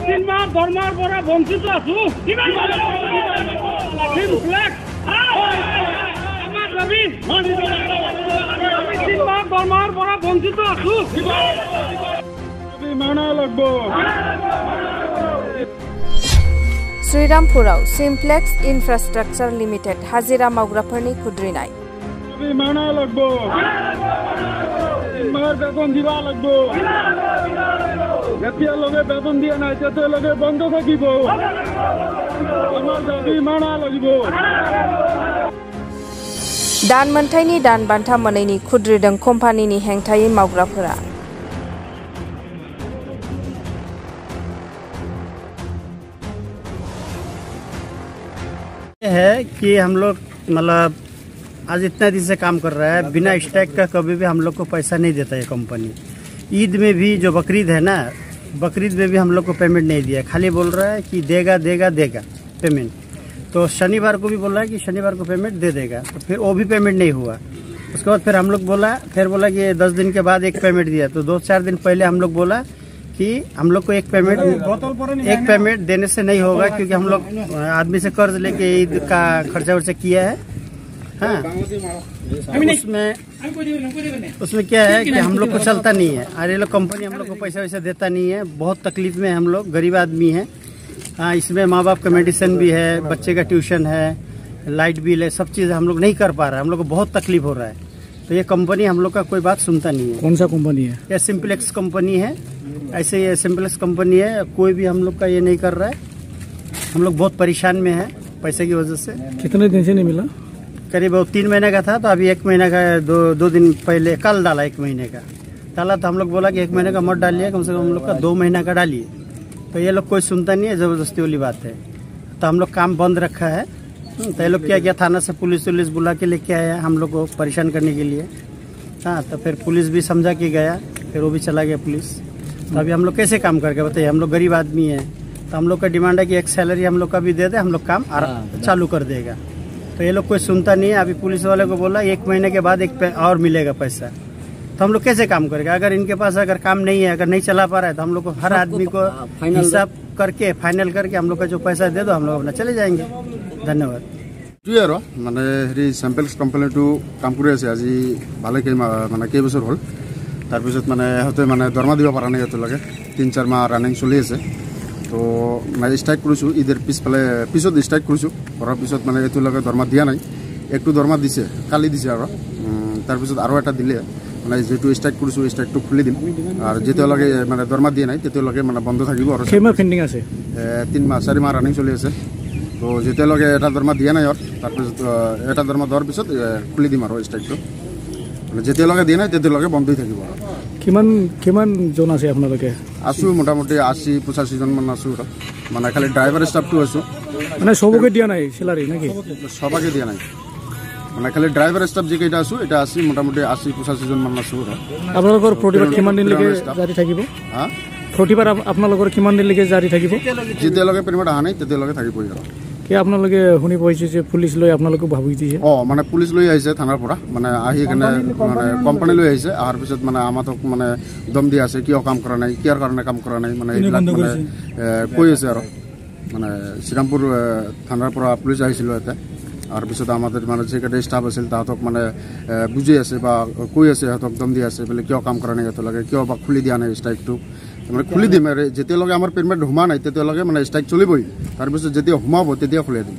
3 মাহ দৰমহাৰ পৰা বঞ্চিত আছো। আমাৰ দাবী 3 মাহ দৰমহাৰ পৰা বঞ্চিত আছো। মানা লাগব। श्रीरामपुराव सिम्प्लेक्स इन्फ्रास्ट्राक्चर लिमिटेड हाजिरा मावग्राफोरनि खुद्रिनाय। माना लागब। বেতন দিবা লাগব। যেতিয়ালৈকে বেতন দিয়া নাই তেতিয়ালৈকে বন্ধ থাকিব। আমাৰ দাবী মানা লাগিব। दान मोनथायनि दान बान्था मोनैनि खुद्रिदों कम्पानिनि हेंथायै मावग्राफोरा। है कि हम लोग मतलब आज इतना दिन से काम कर रहा है, बिना स्ट्राइक का कभी भी हम लोग को पैसा नहीं देता है कंपनी। ईद में भी जो बकरीद है ना, बकरीद में भी हम लोग को पेमेंट नहीं दिया, खाली बोल रहा है कि देगा देगा देगा पेमेंट। तो शनिवार को भी बोला कि शनिवार को पेमेंट दे देगा, तो फिर वो भी पेमेंट नहीं हुआ। उसके बाद फिर हम लोग बोला कि 10 दिन के बाद एक पेमेंट दिया। तो 2-4 दिन पहले हम लोग बोला कि हम लोग को एक पेमेंट देने से नहीं होगा, क्योंकि हम लोग आदमी से कर्ज लेके ईद का खर्चा वर्चा किया है। हाँ, उसमें क्या है कि हम लोग को चलता नहीं है। अरे लोग कंपनी हम लोग को पैसा वैसा देता नहीं है, बहुत तकलीफ में हम लोग गरीब आदमी हैं। हाँ, इसमें माँ बाप का मेडिसिन भी है, बच्चे का ट्यूशन है, लाइट बिल है, सब चीज़ हम लोग नहीं कर पा रहे हैं। हम लोग को बहुत तकलीफ हो रहा है। तो ये कंपनी हम लोग का कोई बात सुनता नहीं है। कौन सा कंपनी है? यह सिम्प्लेक्स कंपनी है। ऐसे ये सिम्प्लेक्स कंपनी है, कोई भी हम लोग का ये नहीं कर रहा है। हम लोग बहुत परेशान में है पैसे की वजह से। कितने दिन से नहीं मिला? करीब 3 महीने का था, तो अभी 1 महीने का 2 दिन पहले कल डाला। 1 महीने का डाला तो हम लोग बोला कि 1 महीने का मत डालिए, कम से कम हम लोग का 2 महीना का डालिए। तो ये लोग कोई सुनता नहीं है, जबरदस्ती वाली बात है। तो हम लोग काम बंद रखा है। तो ये लोग क्या किया, थाना से पुलिस बुला के लेके आया हम लोग को परेशान करने के लिए। हाँ, तो फिर पुलिस भी समझा के गया, फिर वो भी चला गया पुलिस। तो अभी हम लोग कैसे काम करके बताइए, हम लोग गरीब आदमी हैं। तो हम लोग का डिमांड है कि एक सैलरी हम लोग का भी दे दे, हम लोग काम चालू कर देगा। तो ये लोग कोई सुनता नहीं है। अभी पुलिस वाले को बोला 1 महीने के बाद और मिलेगा पैसा। तो हम लोग कैसे काम करेंगे? अगर इनके पास अगर काम नहीं है, अगर नहीं चला पा रहा है, तो हम लोग को हर आदमी को हिसाब करके फाइनल करके हम लोग का जो पैसा दे दो, हम लोग अपना चले जाएंगे। धन्यवाद। মানে হেৰি চেম্পেলছ কোম্পানীটো কাম কৰি আছে আজি ভালে কেইবছৰ হ'ল। তাৰপিছত মানে সিহঁতে মানে দৰমহা দিব পৰা নাই এতিয়ালৈকে। 3-4 মাহ ৰানিং চলি আছে। তো মানে ষ্ট্ৰাইক কৰিছোঁ, ঈদৰ পিছত ষ্ট্ৰাইক কৰিছোঁ। কৰাৰ পিছত মানে এতিয়ালৈকে দৰমহা দিয়া নাই। একটো দৰমহা দিছে, কালি দিছে আৰু তাৰপিছত আৰু এটা দিলে। মানে যিটো ষ্ট্ৰাইক কৰিছোঁ ষ্ট্ৰাইকটো খুলি দিম, আৰু যেতিয়ালৈকে মানে দৰমহা দিয়া নাই তেতিয়ালৈকে মানে বন্ধ থাকিব। আৰু 3 মাহ 4 মাহ ৰানিং চলি আছে। তো যেতিয়ালৈকে এটা দৰমহা দিয়া নাই, তাৰপিছত এটা দৰমহা দিয়াৰ পিছত খুলি দিম আৰু ষ্ট্ৰাইকটো। মানে যেতিয়ালৈকে দিয়া নাই তেতিয়ালৈকে বন্ধ হৈ থাকিব। আৰু কিমান জন আছে আপোনালোকে? আছোঁ মোটামুটি 80-85 জন মান আছোঁ। মানে খালি ড্ৰাইভাৰ ষ্টাফটো আছোঁ। মানে সবকে দিয়া নাই চেলাৰী নেকি? সবাকে দিয়া নাই, মানে খালি ড্ৰাইভাৰ ষ্টাফ যিকেইটা আছোঁ এটা আছে, মোটামুটি 80-85 জন মান আছোঁ। আপোনালোকৰ প্ৰতিবাদ কিমান দিনলৈকে জাৰি থাকিব? প্ৰতিবাদ আপোনালোকৰ কিমান দিনলৈকে জাৰি থাকিব? যেতিয়ালৈকে পেমেণ্ট অহা নাই তেতিয়ালৈকে থাকিব। কি আপোনালোকে শুনি পাইছে যে পুলিচ লৈ আপোনালোকক ভাবি দিছে? মানে পুলিচ লৈ আহিছে থানাৰ পৰা, মানে আহি কেনে মানে কোম্পানী লৈ আহিছে। অহাৰ পিছত মানে আমাক মানে দম দি আছে, কিয় কাম কৰা নাই, কিয়াৰ কাৰণে কাম কৰা নাই, মানে এইবিলাক মানে কৈ আছে। আৰু মানে শ্ৰীৰামপুৰ থানাৰ পৰা পুলিচ আহিছিলোঁ ইয়াতে। আৰু পিছত আমাদের মানে যেকেইটা ষ্টাফ আছিল তাহাঁতক মানে বুজি আছে বা কৈ আছে, সিহঁতক দম দি আছে বোলে কিয় কাম কৰা নাই এতিয়ালৈকে, কিয় বা খুলি দিয়া নাই ষ্ট্ৰাইকটো। মানে খুলি দিম, যেতিয়ালৈকে আমাৰ পেমেণ্ট সোমা নাই তেতিয়ালৈকে মানে ষ্ট্ৰাইক চলিবই। তাৰপিছত যেতিয়া সোমাব তেতিয়া খুলি দিম।